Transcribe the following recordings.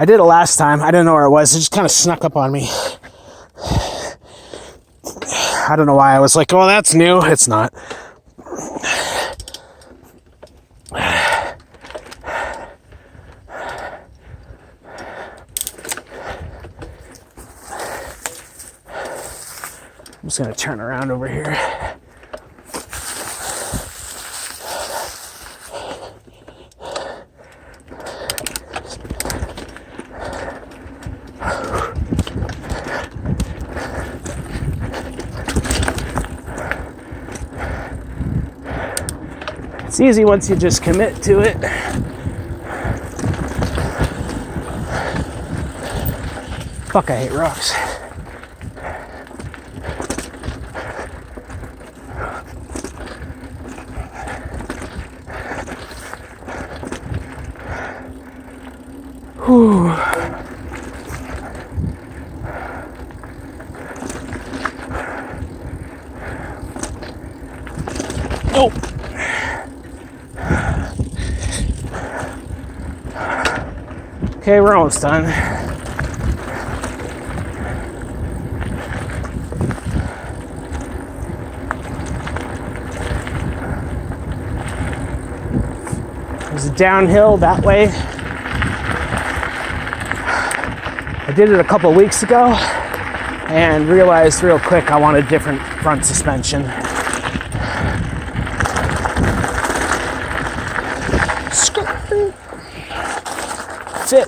I did it last time. I didn't know where it was. It just kind of snuck up on me. I don't know why. I was like, oh, that's new. It's not. I'm just going to turn around over here. It's easy once you just commit to it. Fuck, I hate rocks. Whew. Oh. Okay, we're almost done. There's a downhill that way. I did it a couple weeks ago and realized real quick I want a different front suspension. Fit.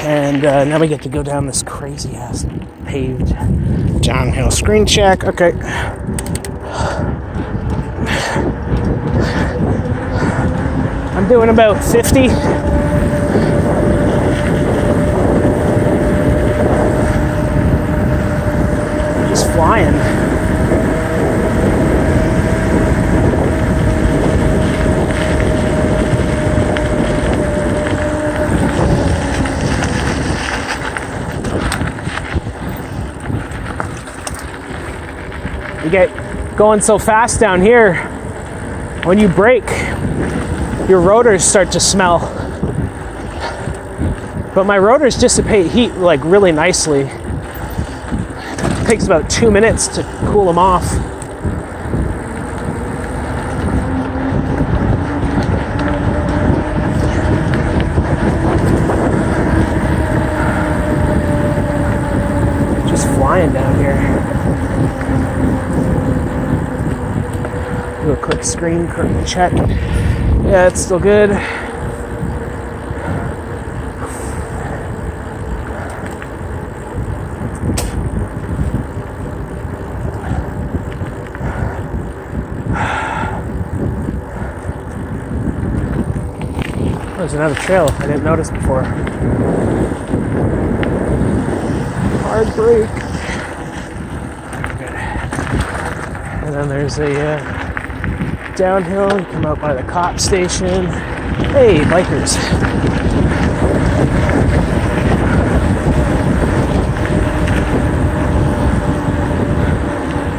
And now we get to go down this crazy ass paved downhill. Screen check. Okay. I'm doing about 50. Just flying. You get going so fast down here, when you brake, your rotors start to smell. But my rotors dissipate heat like really nicely. It takes about 2 minutes to cool them off. Just flying down here. Do a quick screen check. Yeah, it's still good. There's another trail I didn't notice before. Hard brake. Good. And then there's a downhill. You come out by the cop station. Hey, bikers.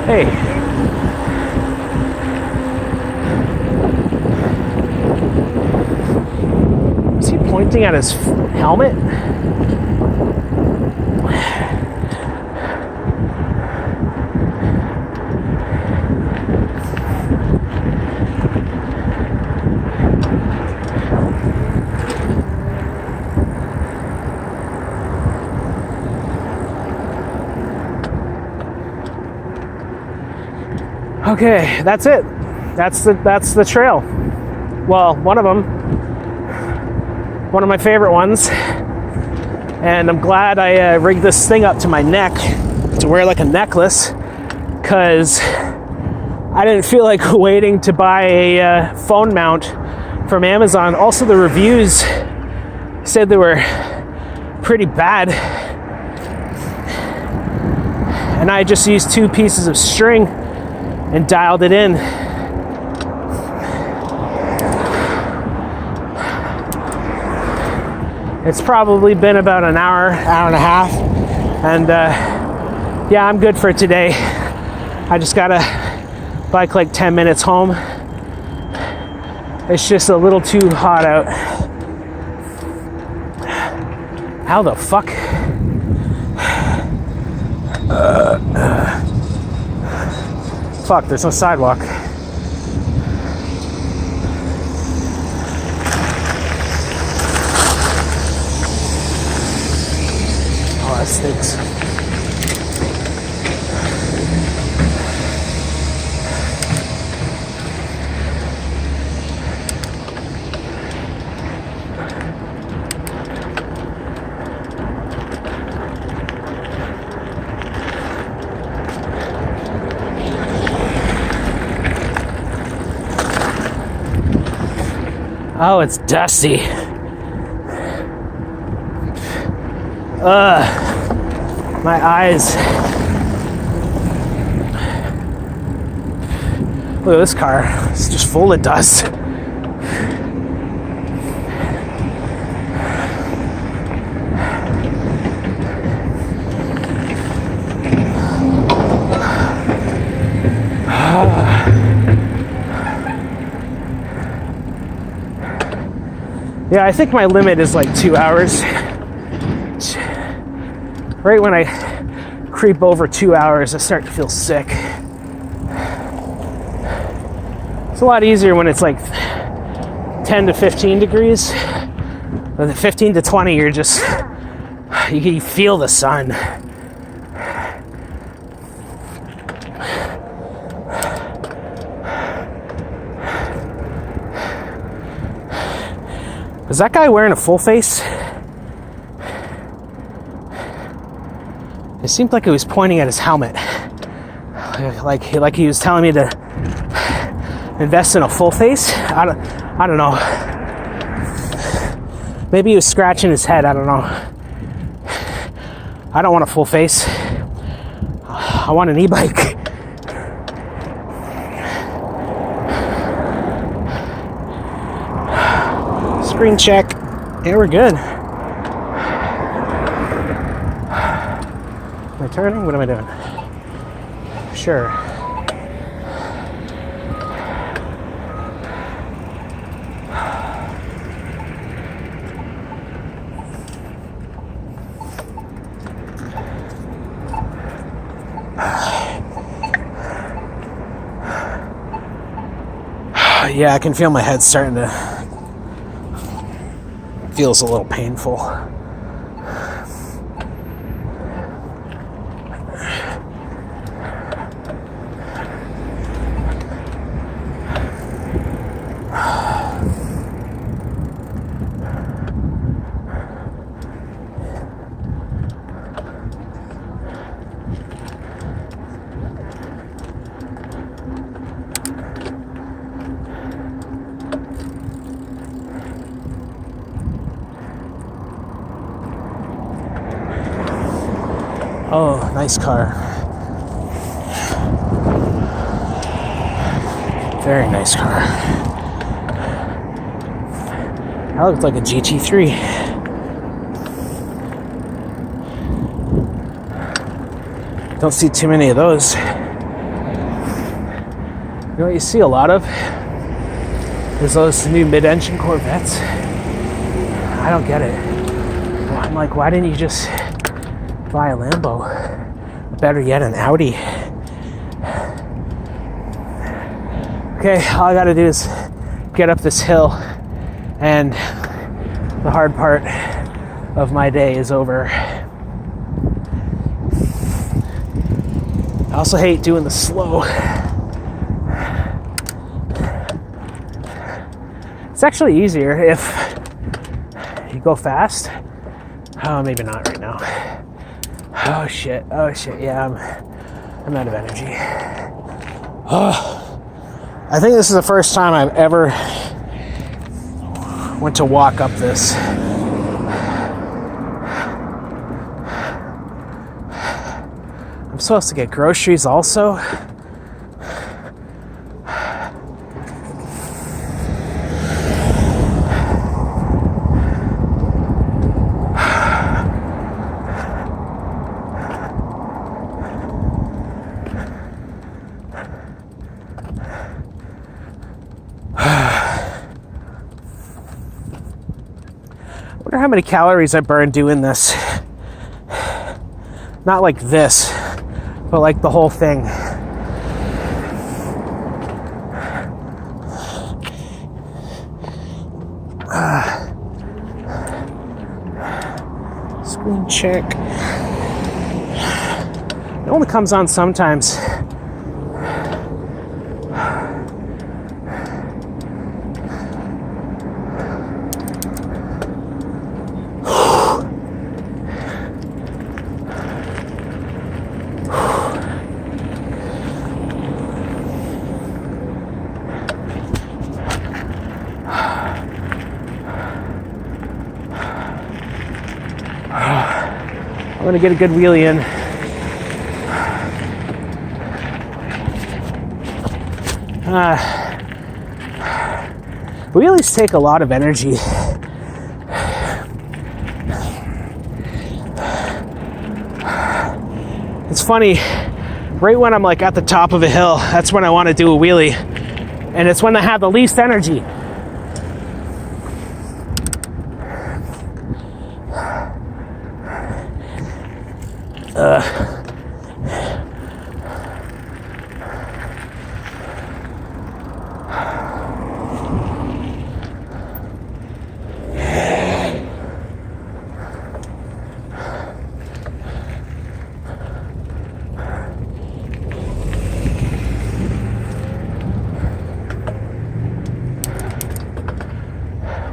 Hey. Is he pointing at his helmet? Okay, that's it. That's the trail. Well, one of them. One of my favorite ones. And I'm glad I rigged this thing up to my neck to wear like a necklace, because I didn't feel like waiting to buy a phone mount from Amazon. Also, the reviews said they were pretty bad. And I just used 2 pieces of string and dialed it in. It's probably been about an hour and a half, and yeah, I'm good for today. I just gotta bike like 10 minutes home. It's just a little too hot out. How the fuck? Fuck, there's no sidewalk. Oh, that stinks. Oh, it's dusty. My eyes. Look at this car. It's just full of dust. Yeah, I think my limit is like 2 hours. Right when I creep over 2 hours, I start to feel sick. It's a lot easier when it's like 10 to 15 degrees. But at 15 to 20, you're just, you feel the sun. Is that guy wearing a full face? It seemed like he was pointing at his helmet. Like he was telling me to invest in a full face. I don't know. Maybe he was scratching his head. I don't know. I don't want a full face. I want an e-bike. Screen check. Yeah, we're good. Am I turning? What am I doing? Sure. Yeah, I can feel my head starting to feels a little painful. Oh, nice car. Very nice car. That looks like a GT3. Don't see too many of those. You know what you see a lot of? Is those new mid-engine Corvettes. I don't get it. I'm like, why didn't you just buy a Lambo? Better yet, an Audi. Okay, all I gotta do is get up this hill and the hard part of my day is over. I also hate doing the slow. It's actually easier if you go fast. Oh, maybe not right now. Oh shit, yeah, I'm out of energy. Oh, I think this is the first time I've ever went to walk up this. I'm supposed to get groceries also. Wonder how many calories I burned doing this. Not like this, but like the whole thing. Screen check. It only comes on sometimes. I'm gonna get a good wheelie in. Wheelies take a lot of energy. It's funny, right when I'm like at the top of a hill, that's when I want to do a wheelie. And it's when I have the least energy.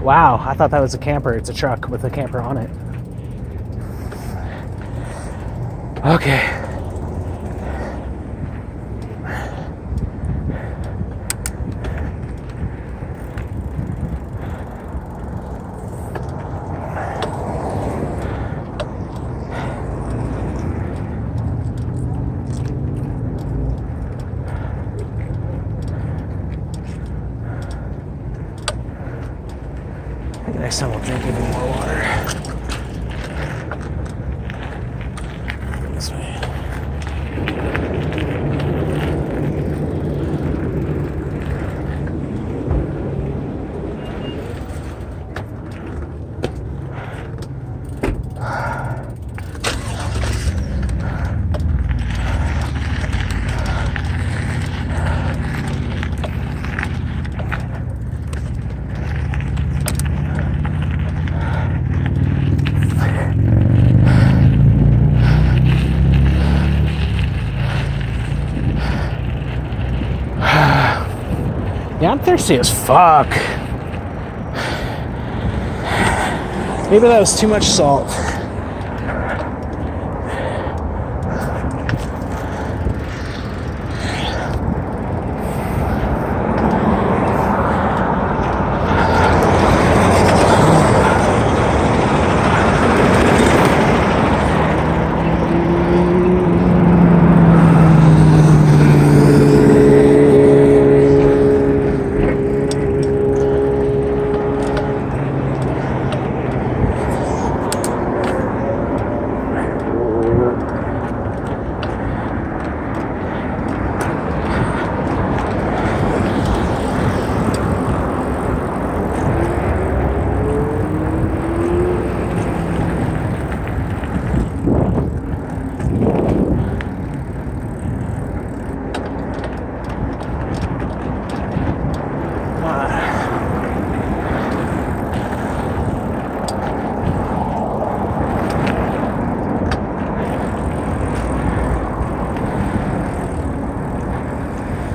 Wow, I thought that was a camper. It's a truck with a camper on it. Okay. Next time we'll drink even more water. This way. Yeah, I'm thirsty as fuck. Maybe that was too much salt.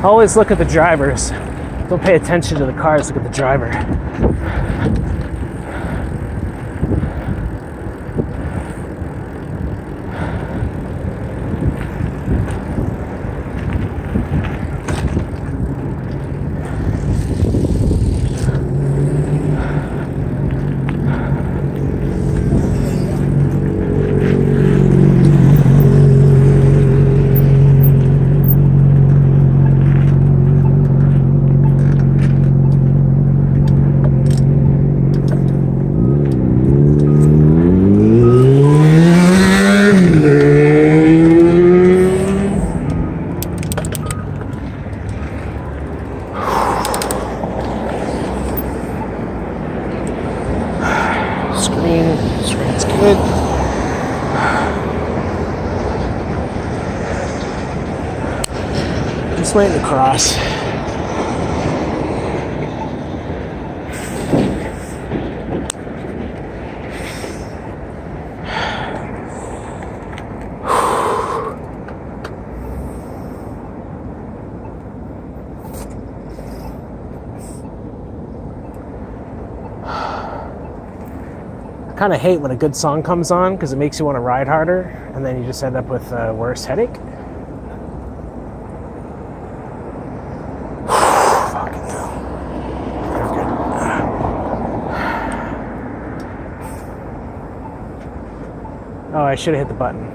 Always look at the drivers. Don't pay attention to the cars, look at the driver. screen. Screen's good. Just waiting to cross. I kind of hate when a good song comes on because it makes you want to ride harder, and then you just end up with a worse headache. Fucking hell. Oh, I should have hit the button.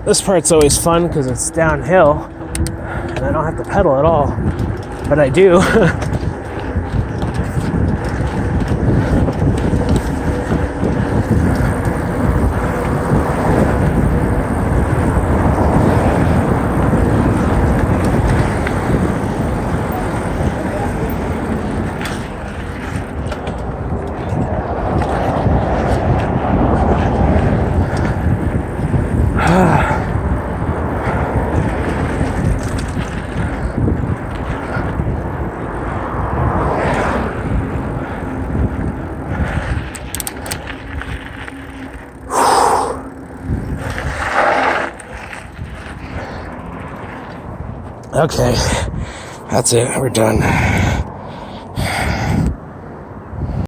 This part's always fun because it's downhill and I don't have to pedal at all, but I do. Okay, that's it. We're done.